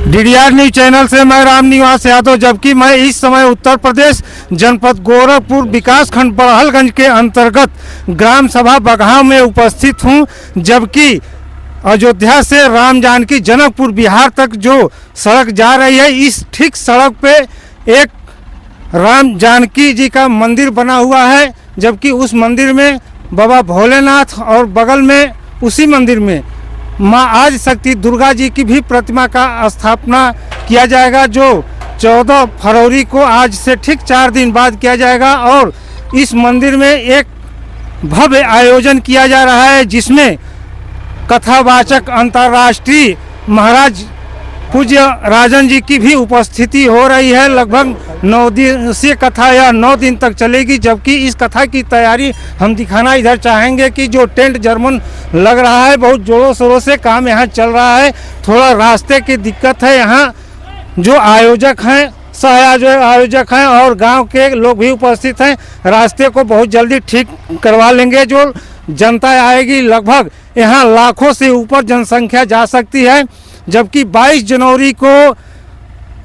DDR news channel से मैं रामनिवास यादव। जबकि मैं इस समय उत्तर प्रदेश जनपद गोरखपुर विकासखंड बड़हलगंज के अंतर्गत ग्राम सभा बगहा में उपस्थित हूं। जबकि अयोध्या से राम जानकी जनकपुर बिहार तक जो सड़क जा रही है, इस ठीक सड़क पे एक राम जानकी जी का मंदिर बना हुआ है। जबकि उस मंदिर में बाबा भोलेनाथ और बगल में उसी मंदिर में माँ आदिशक्ति दुर्गा जी की भी प्रतिमा का स्थापना किया जाएगा, जो 14 फरवरी को आज से ठीक 4 दिन बाद किया जाएगा। और इस मंदिर में एक भव्य आयोजन किया जा रहा है, जिसमें कथावाचक अंतर्राष्ट्रीय महाराज पूज्य राजन जी की भी उपस्थिति हो रही है। लगभग 9 दिवसीय कथा या 9 दिन तक चलेगी। जबकि इस कथा की तैयारी हम दिखाना इधर चाहेंगे कि जो टेंट जर्मन लग रहा है, बहुत जोरों शोरों से काम यहाँ चल रहा है। थोड़ा रास्ते की दिक्कत है। यहाँ जो आयोजक हैं, सह आयोजक हैं और गांव के लोग भी उपस्थित हैं। रास्ते को बहुत जल्दी ठीक करवा लेंगे। जो जनता आएगी, लगभग यहाँ लाखों से ऊपर जनसंख्या जा सकती है। जबकि 22 जनवरी को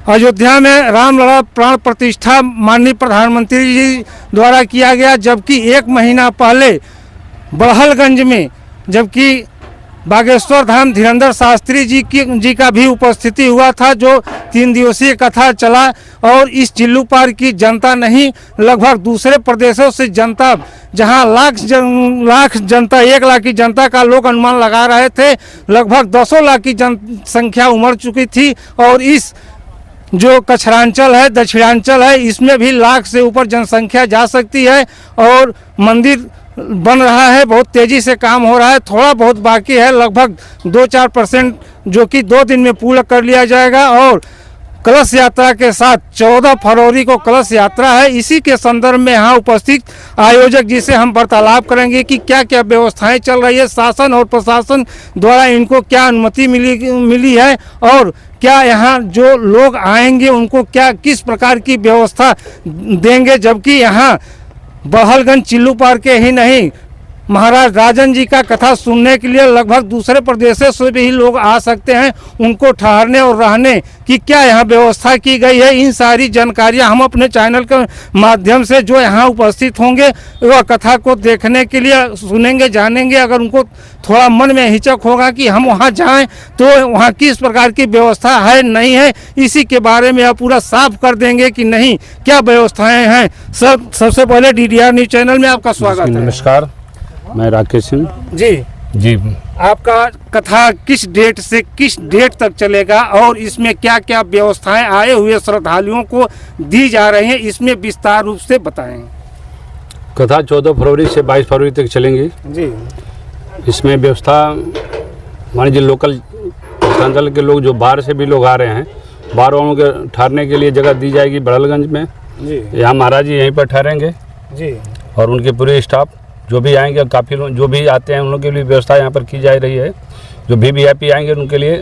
अयोध्या में रामलला प्राण प्रतिष्ठा माननीय प्रधानमंत्री जी द्वारा किया गया। जबकि 1 महीना पहले बड़हलगंज में जबकि बागेश्वर धाम धीरेन्द्र शास्त्री जी का भी उपस्थिति हुआ था, जो 3 दिवसीय कथा चला। और इस चिल्लू पार की जनता नहीं, लगभग दूसरे प्रदेशों से जनता, जहां लाख जनता 1 लाख की जनता का लोग अनुमान लगा रहे थे, लगभग 200 लाख की जनसंख्या उमड़ चुकी थी। और इस जो कछरांचल है, दक्षिणांचल है, इसमें भी लाख से ऊपर जनसंख्या जा सकती है। और मंदिर बन रहा है, बहुत तेज़ी से काम हो रहा है। थोड़ा बहुत बाकी है, लगभग 2-4% जो कि 2 दिन में पूरा कर लिया जाएगा। और कलश यात्रा के साथ 14 फरवरी को कलश यात्रा है। इसी के संदर्भ में यहाँ उपस्थित आयोजक जी से हम वार्तालाप करेंगे कि क्या क्या व्यवस्थाएं चल रही है, शासन और प्रशासन द्वारा इनको क्या अनुमति मिली है, और क्या यहाँ जो लोग आएंगे उनको क्या किस प्रकार की व्यवस्था देंगे। जबकि यहाँ बड़हलगंज चिल्लू पार के ही नहीं, महाराज राजन जी का कथा सुनने के लिए लगभग दूसरे प्रदेशों से भी लोग आ सकते हैं। उनको ठहरने और रहने की क्या यहाँ व्यवस्था की गई है, इन सारी जानकारियाँ हम अपने चैनल के माध्यम से जो यहाँ उपस्थित होंगे वह कथा को देखने के लिए सुनेंगे, जानेंगे। अगर उनको थोड़ा मन में हिचक होगा कि हम वहाँ जाएं तो वहाँ किस प्रकार की व्यवस्था है नहीं है, इसी के बारे में आप पूरा साफ कर देंगे कि नहीं क्या व्यवस्थाएँ हैं। सबसे पहले डीडीआर न्यूज चैनल में आपका स्वागत है। नमस्कार, मैं राकेश सिंह जी। आपका कथा किस डेट से किस डेट तक चलेगा और इसमें क्या क्या व्यवस्थाएं आए हुए श्रद्धालुओं को दी जा रही हैं, इसमें विस्तार रूप से बताएं। कथा 14 फरवरी से 22 फरवरी तक चलेंगी जी। इसमें व्यवस्था मान लीजिए लोकल अंचल के लोग जो बाहर से भी लोग आ रहे हैं, बाहर वालों के ठहरने के लिए जगह दी जाएगी बड़हलगंज में जी। यहाँ महाराज जी यहीं पर ठहरेंगे जी। और उनके पूरे स्टाफ जो भी आएंगे, काफ़ी लोग जो भी आते हैं उन लोगों के लिए व्यवस्था यहाँ पर की जा रही है। जो भी वीआईपी आएंगे उनके लिए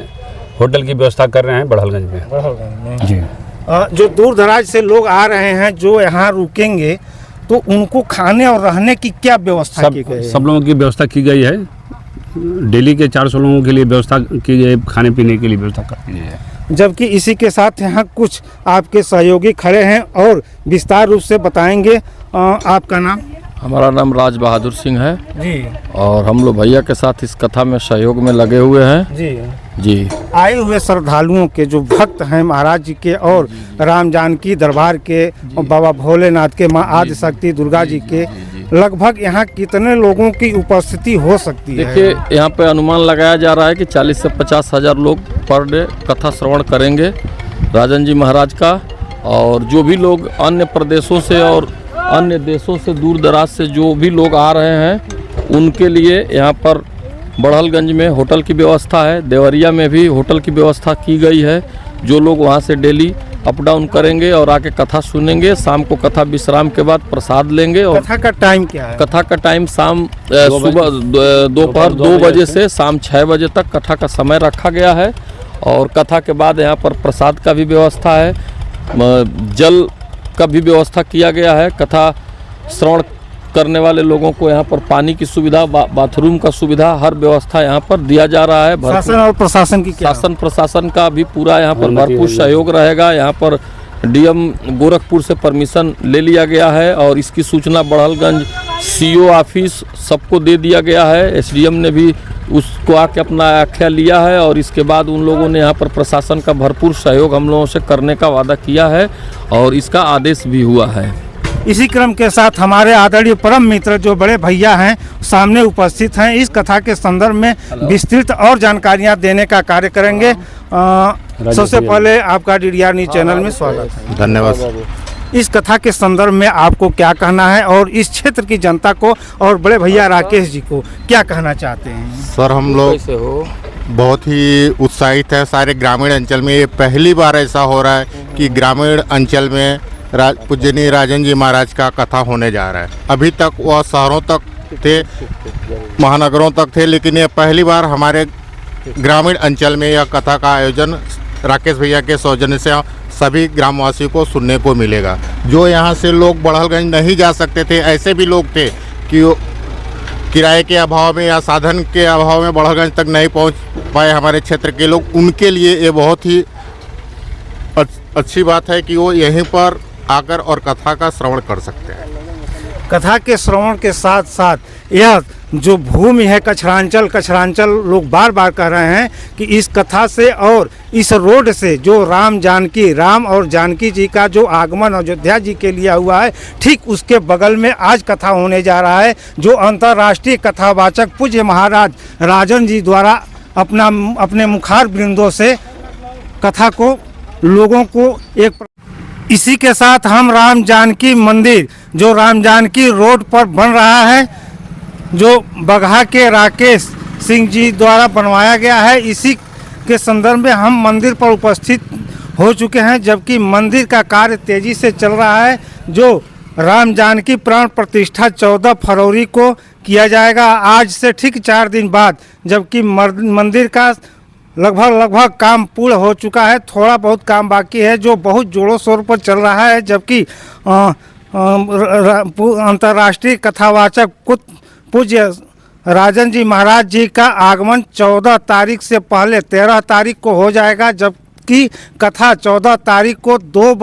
होटल की व्यवस्था कर रहे हैं बड़हलगंज में जी। जो दूर दराज से लोग आ रहे हैं जो यहाँ रुकेंगे, तो उनको खाने और रहने की क्या व्यवस्था की गई है? सब लोगों की व्यवस्था की गई है। डेली के 400 लोगों के लिए व्यवस्था की गई है, खाने पीने के लिए व्यवस्था कर दी है। जबकि इसी के साथ यहाँ कुछ आपके सहयोगी खड़े हैं और विस्तार रूप से बताएंगे। आपका नाम? हमारा नाम राज बहादुर सिंह है जी। और हम लोग भैया के साथ इस कथा में सहयोग में लगे हुए हैं जी। आए हुए श्रद्धालुओं के जो भक्त हैं महाराज जी के और राम जानकी दरबार के और बाबा भोलेनाथ के, माँ आदिशक्ति दुर्गा जी के, लगभग यहाँ कितने लोगों की उपस्थिति हो सकती है? देखिए, यहाँ पे अनुमान लगाया जा रहा है कि 40 से 50 हज़ार लोग पर डे कथा श्रवण करेंगे राजन जी महाराज का। और जो भी लोग अन्य प्रदेशों से और अन्य देशों से, दूर दराज से जो भी लोग आ रहे हैं, उनके लिए यहाँ पर बड़हलगंज में होटल की व्यवस्था है। देवरिया में भी होटल की व्यवस्था की गई है। जो लोग वहाँ से डेली अप डाउन करेंगे और आके कथा सुनेंगे, शाम को कथा विश्राम के बाद प्रसाद लेंगे। और कथा का टाइम क्या है? कथा का टाइम सुबह दोपहर 2 बजे से शाम 6 बजे तक कथा का समय रखा गया है। और कथा के बाद यहाँ पर प्रसाद का भी व्यवस्था है, जल का भी व्यवस्था किया गया है। कथा श्रवण करने वाले लोगों को यहाँ पर पानी की सुविधा, बाथरूम का सुविधा, हर व्यवस्था यहाँ पर दिया जा रहा है। शासन और प्रशासन की क्या? शासन प्रशासन का भी पूरा यहाँ पर भरपूर सहयोग रहेगा। यहाँ पर डीएम गोरखपुर से परमिशन ले लिया गया है और इसकी सूचना बड़हलगंज सीओ ऑफिस सबको दे दिया गया है। एसडीएम ने भी उसको आके अपना आख्या लिया है और इसके बाद उन लोगों ने यहाँ पर प्रशासन का भरपूर सहयोग हम लोगों से करने का वादा किया है और इसका आदेश भी हुआ है। इसी क्रम के साथ हमारे आदरणीय परम मित्र जो बड़े भैया हैं सामने उपस्थित हैं। इस कथा के संदर्भ में विस्तृत और जानकारियां देने का कार्य करेंगे। सबसे पहले आपका DDR न्यूज़ चैनल में स्वागत है। धन्यवाद। इस कथा के संदर्भ में आपको क्या कहना है और इस क्षेत्र की जनता को और बड़े भैया राकेश जी को क्या कहना चाहते हैं? सर, हम लोग बहुत ही उत्साहित है। सारे ग्रामीण अंचल में ये पहली बार ऐसा हो रहा है कि ग्रामीण अंचल में पूजनीय राजन जी महाराज का कथा होने जा रहा है। अभी तक वह शहरों तक थे, महानगरों तक थे, लेकिन ये पहली बार हमारे ग्रामीण अंचल में यह कथा का आयोजन राकेश भैया के सौजन्य से सभी ग्रामवासियों को सुनने को मिलेगा। जो यहाँ से लोग बड़हलगंज नहीं जा सकते थे, ऐसे भी लोग थे कि किराए के अभाव में या साधन के अभाव में बड़हलगंज तक नहीं पहुँच पाए हमारे क्षेत्र के लोग, उनके लिए ये बहुत ही अच्छी बात है कि वो यहीं पर आकर और कथा का श्रवण कर सकते हैं। कथा के श्रवण के साथ साथ यह जो भूमि है कचरांचल लोग बार बार कह रहे हैं कि इस कथा से और इस रोड से जो राम और जानकी जी का जो आगमन अयोध्या जी के लिए हुआ है, ठीक उसके बगल में आज कथा होने जा रहा है, जो अंतर्राष्ट्रीय कथावाचक पूज्य महाराज राजन जी द्वारा अपने मुखार वृंदों से कथा को लोगों को एक। इसी के साथ हम राम जानकी मंदिर जो राम जानकी रोड पर बन रहा है, जो बगहा के राकेश सिंह जी द्वारा बनवाया गया है, इसी के संदर्भ में हम मंदिर पर उपस्थित हो चुके हैं। जबकि मंदिर का कार्य तेजी से चल रहा है। जो राम जानकी प्राण प्रतिष्ठा 14 फरवरी को किया जाएगा, आज से ठीक 4 दिन बाद। जबकि मंदिर का लगभग काम पूर्ण हो चुका है, थोड़ा बहुत काम बाकी है जो बहुत जोरों शोर पर चल रहा है। जबकि अंतर्राष्ट्रीय कथावाचक पूज्य राजन जी महाराज जी का आगमन 14 तारीख से पहले 13 तारीख को हो जाएगा। जबकि कथा 14 तारीख को 2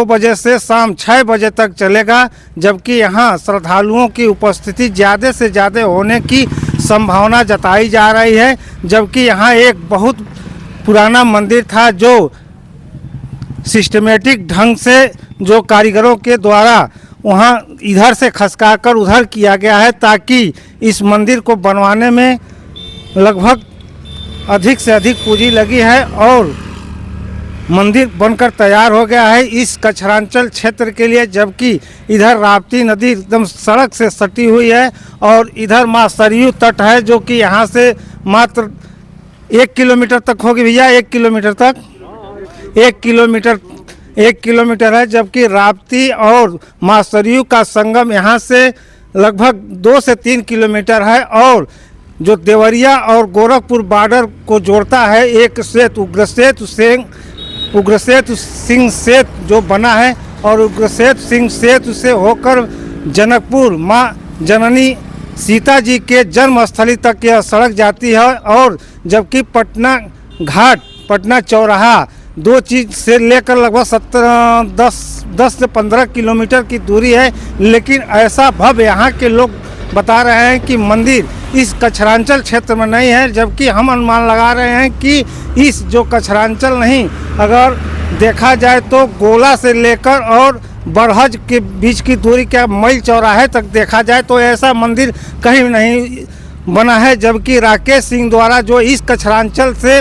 बजे से शाम 6 बजे तक चलेगा। जबकि यहाँ श्रद्धालुओं की उपस्थिति ज़्यादा से ज़्यादा होने की संभावना जताई जा रही है। जबकि यहाँ एक बहुत पुराना मंदिर था जो सिस्टमेटिक ढंग से जो कारीगरों के द्वारा वहाँ इधर से खसकाकर उधर किया गया है, ताकि इस मंदिर को बनवाने में लगभग अधिक से अधिक पूंजी लगी है और मंदिर बनकर तैयार हो गया है इस कचरांचल क्षेत्र के लिए। जबकि इधर राप्ती नदी एकदम सड़क से सटी हुई है और इधर माँ सरयू तट है, जो कि यहाँ से मात्र 1 किलोमीटर तक होगी भैया, 1 किलोमीटर तक 1 किलोमीटर है। जबकि राप्ती और माँ सरयू का संगम यहाँ से लगभग 2 से 3 किलोमीटर है और जो देवरिया और गोरखपुर बॉर्डर को जोड़ता है एक सेतु उग्रसेतु सिंह सेतु जो बना है, और उग्रसेतु सिंह सेतु से होकर जनकपुर माँ जननी सीता जी के जन्मस्थली तक यह सड़क जाती है। और जबकि पटना घाट, पटना चौराहा 2 चीज़ से लेकर लगभग 10 से 15 किलोमीटर की दूरी है। लेकिन ऐसा भव्य यहाँ के लोग बता रहे हैं कि मंदिर इस कचरांचल क्षेत्र में नहीं है। जबकि हम अनुमान लगा रहे हैं कि इस जो कचरांचल नहीं, अगर देखा जाए तो गोला से लेकर और बरहज के बीच की दूरी क्या मईल चौराहे तक देखा जाए तो ऐसा मंदिर कहीं नहीं बना है। जबकि राकेश सिंह द्वारा जो इस कचरांचल से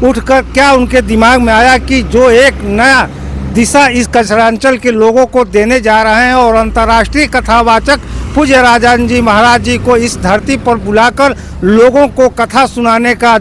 उठकर क्या उनके दिमाग में आया कि जो एक नया दिशा इस कचरांचल के लोगों को देने जा रहे हैं और अंतर्राष्ट्रीय कथावाचक पूज्य राजन जी महाराज जी को इस धरती पर बुलाकर लोगों को कथा सुनाने का